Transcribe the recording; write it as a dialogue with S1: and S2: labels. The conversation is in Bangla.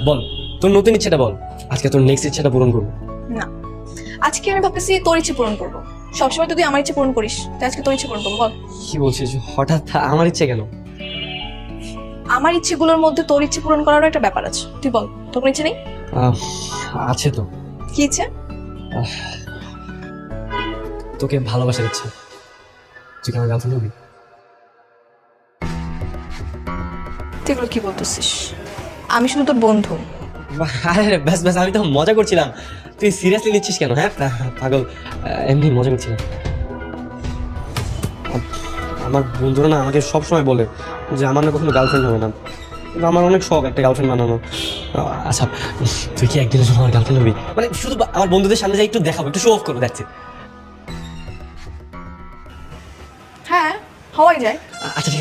S1: বল, তোর নতুন ইচ্ছেটা বল। আজকে তোর নেক্সট ইচ্ছেটা পূরণ করবো।
S2: না, আজকে আমি ভাবতেছি তোর ইচ্ছে পূরণ করবো। সবসময় তো তুই আমার ইচ্ছে পূরণ করিস, তাই আজকে তোর ইচ্ছে পূরণ করবো। বল,
S1: কি বলছিস হঠাৎ আমার ইচ্ছে কেন?
S2: আমার ইচ্ছেগুলোর মধ্যে তোর ইচ্ছে পূরণ করারও একটা ব্যাপার আছে। তুই বল, তোর কোনো ইচ্ছে নেই?
S1: আহ, আছে তো।
S2: কি ইচ্ছে?
S1: তোকে ভালোবাসার ইচ্ছে। তুই কি আমার গার্লফ্রেন্ড হবি?
S2: তুই এগুলো কি বলতেছিস? আমি শুধু তোর বন্ধু।
S1: আরে ব্যাস ব্যাস, আমি তো মজা করছিলাম। তুই সিরিয়াসলি নিচ্ছিস কেন? হ্যাঁ পাগল, এমনি মজা করছিলাম। আমার বন্ধুরা না আমাকে সবসময় বলে যে আমার না কখনো গার্লফ্রেন্ড হবে না, কিন্তু আমার অনেক শখ একটা গার্লফ্রেন্ড বানানো। আচ্ছা, তুই কি একদিনের জন্য আমার গার্লফ্রেন্ড হবি? মানে শুধু আমার বন্ধুদের সামনে যাই একটু দেখাবো, একটু শো অফ করবো, দেখছি।
S2: হ্যাঁ, হওয়াই যায়।
S1: আচ্ছা ঠিক